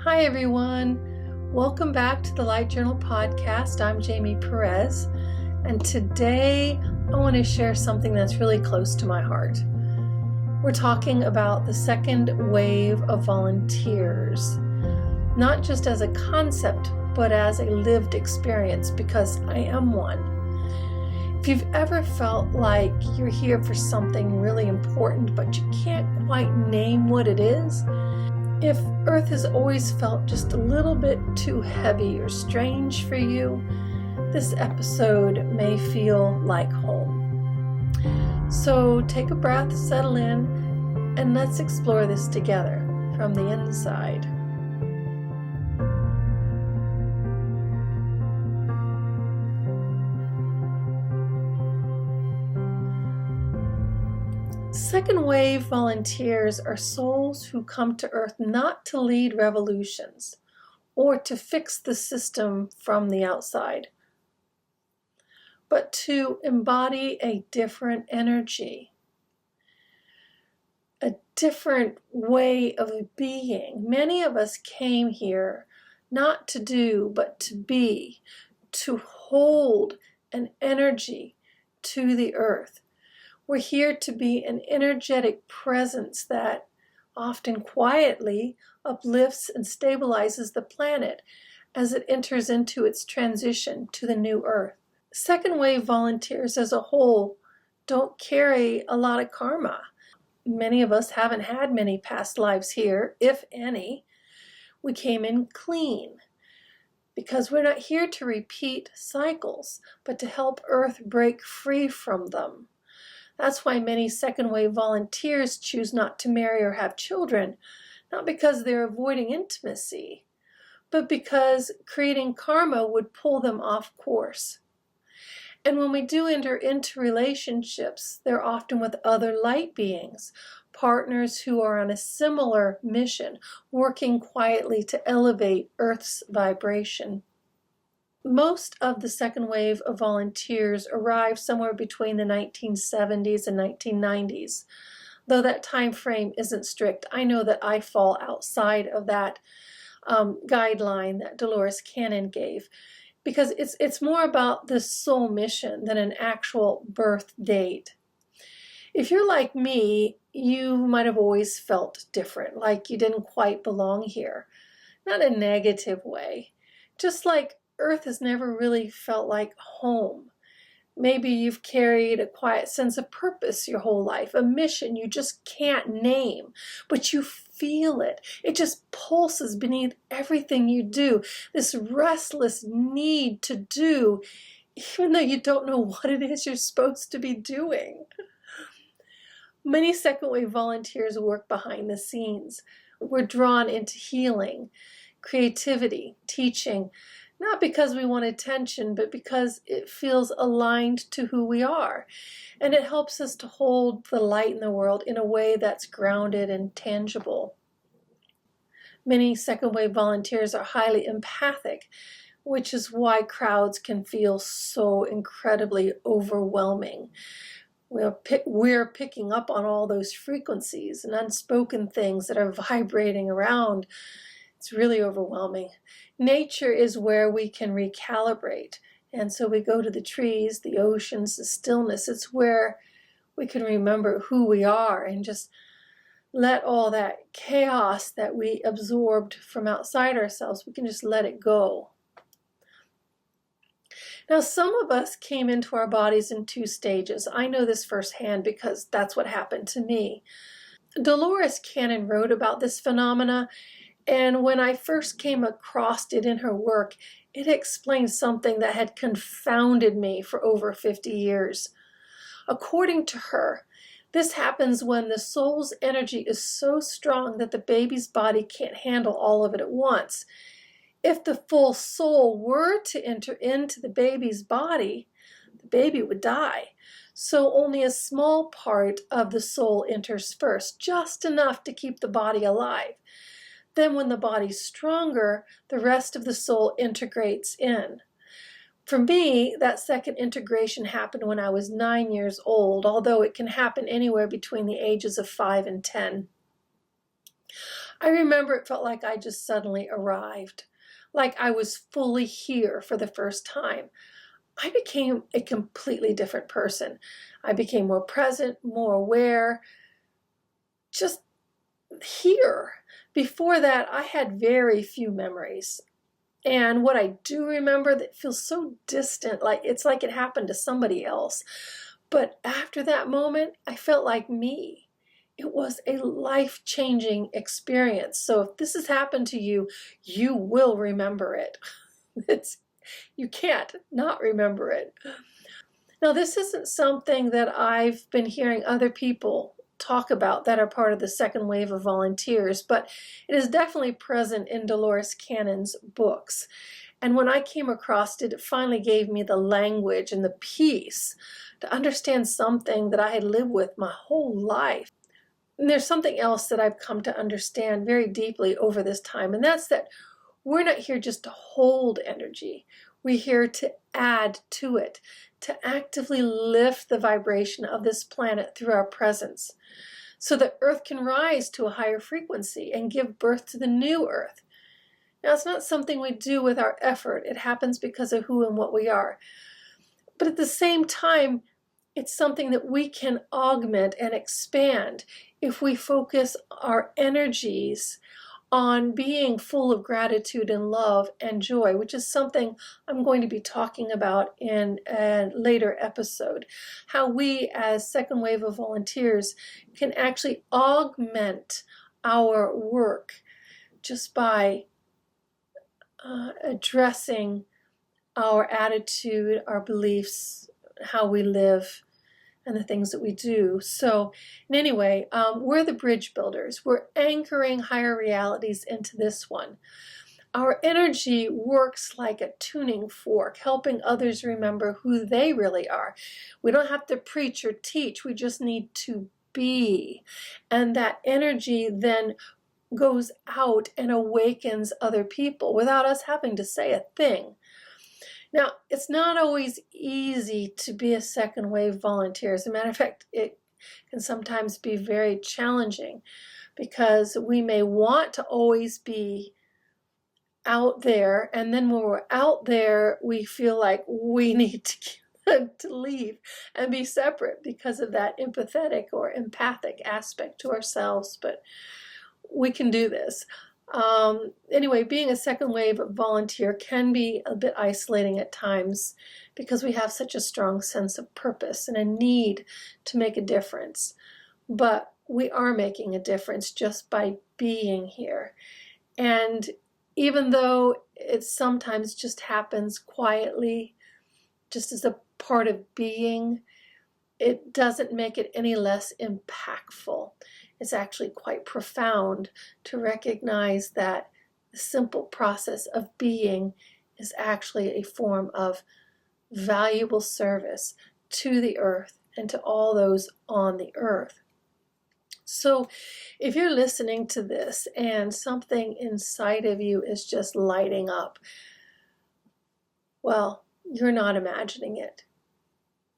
Hi everyone, welcome back to the Light Journal podcast. I'm Jamie Perez, and today I want to share something that's really close to my heart. We're talking about the second wave of volunteers, not just as a concept, but as a lived experience, because I am one. If you've ever felt like you're here for something really important, but you can't quite name what it is, if Earth has always felt just a little bit too heavy or strange for you, this episode may feel like home. So take a breath, settle in, and let's explore this together from the inside. Second wave volunteers are souls who come to Earth not to lead revolutions or to fix the system from the outside, but to embody a different energy, a different way of being. Many of us came here not to do, but to be, to hold an energy to the Earth. We're here to be an energetic presence that often quietly uplifts and stabilizes the planet as it enters into its transition to the new Earth. Second wave volunteers as a whole don't carry a lot of karma. Many of us haven't had many past lives here, if any. We came in clean because we're not here to repeat cycles, but to help Earth break free from them. That's why many second wave volunteers choose not to marry or have children, not because they're avoiding intimacy, but because creating karma would pull them off course. And when we do enter into relationships, they're often with other light beings, partners who are on a similar mission, working quietly to elevate Earth's vibration. Most of the second wave of volunteers arrived somewhere between the 1970s and 1990s. Though that time frame isn't strict, I know that I fall outside of that guideline that Dolores Cannon gave, because it's more about the soul mission than an actual birth date. If you're like me, you might have always felt different, like you didn't quite belong here. Not in a negative way, just like Earth has never really felt like home. Maybe you've carried a quiet sense of purpose your whole life, a mission you just can't name, but you feel it. It just pulses beneath everything you do, this restless need to do, even though you don't know what it is you're supposed to be doing. Many second wave volunteers work behind the scenes. We're drawn into healing, creativity, teaching, not because we want attention, but because it feels aligned to who we are. And it helps us to hold the light in the world in a way that's grounded and tangible. Many second wave volunteers are highly empathic, which is why crowds can feel so incredibly overwhelming. We're picking up on all those frequencies and unspoken things that are vibrating around. It's really overwhelming. Nature is where we can recalibrate. And so we go to the trees, the oceans, the stillness. It's where we can remember who we are and just let all that chaos that we absorbed from outside ourselves, we can just let it go. Now, some of us came into our bodies in two stages. I know this firsthand because that's what happened to me. Dolores Cannon wrote about this phenomena, and when I first came across it in her work, it explained something that had confounded me for over 50 years. According to her, this happens when the soul's energy is so strong that the baby's body can't handle all of it at once. If the full soul were to enter into the baby's body, the baby would die. So only a small part of the soul enters first, just enough to keep the body alive. Then when the body's stronger, the rest of the soul integrates in. For me, that second integration happened when I was 9 years old, although it can happen anywhere between the ages of 5 and 10. I remember it felt like I just suddenly arrived, like I was fully here for the first time. I became a completely different person. I became more present, more aware, just here. Before that, I had very few memories. And what I do remember that feels so distant, like it's like it happened to somebody else. But after that moment, I felt like me. It was a life-changing experience. So if this has happened to you, you will remember it. You can't not remember it. Now, this isn't something that I've been hearing other people talk about that are part of the second wave of volunteers, but it is definitely present in Dolores Cannon's books. And when I came across it, it finally gave me the language and the peace to understand something that I had lived with my whole life. And there's something else that I've come to understand very deeply over this time, and that's that we're not here just to hold energy. We're here to add to it, to actively lift the vibration of this planet through our presence, so that Earth can rise to a higher frequency and give birth to the new Earth. Now, it's not something we do with our effort. It happens because of who and what we are. But at the same time, it's something that we can augment and expand if we focus our energies on being full of gratitude and love and joy, which is something I'm going to be talking about in a later episode. How we, as second wave of volunteers, can actually augment our work just by addressing our attitude, our beliefs, how we live, and the things that we do. So anyway, we're the bridge builders. We're anchoring higher realities into this one. Our energy works like a tuning fork, helping others remember who they really are. We don't have to preach or teach. We just need to be. And that energy then goes out and awakens other people without us having to say a thing. Now, it's not always easy to be a second wave volunteer. As a matter of fact, it can sometimes be very challenging because we may want to always be out there, and then when we're out there, we feel like we need to leave and be separate because of that empathetic or empathic aspect to ourselves. But we can do this. Anyway, being a second wave volunteer can be a bit isolating at times because we have such a strong sense of purpose and a need to make a difference. But we are making a difference just by being here. And even though it sometimes just happens quietly, just as a part of being, it doesn't make it any less impactful. It's actually quite profound to recognize that the simple process of being is actually a form of valuable service to the earth and to all those on the earth. So if you're listening to this and something inside of you is just lighting up, well, you're not imagining it.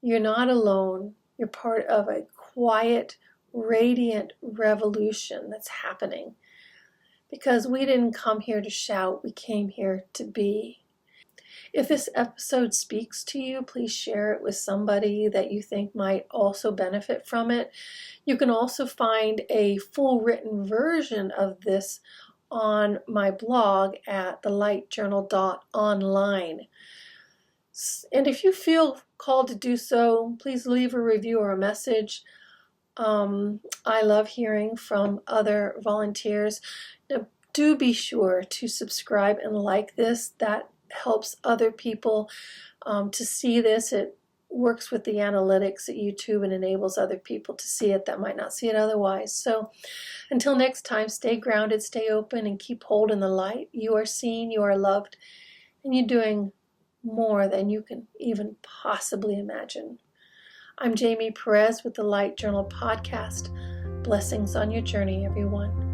You're not alone. You're part of a quiet, radiant revolution that's happening. Because we didn't come here to shout, we came here to be. If this episode speaks to you, please share it with somebody that you think might also benefit from it. You can also find a full written version of this on my blog at thelightjournal.online. And if you feel called to do so, please leave a review or a message. I love hearing from other volunteers. Now, do be sure to subscribe and like this. That helps other people to see this. It works with the analytics at YouTube and enables other people to see it that might not see it otherwise. So until next time, stay grounded, stay open, and keep holding the light. You are seen, you are loved, and you're doing more than you can even possibly imagine. I'm Jamie Perez with the Light Journal podcast. Blessings on your journey, everyone.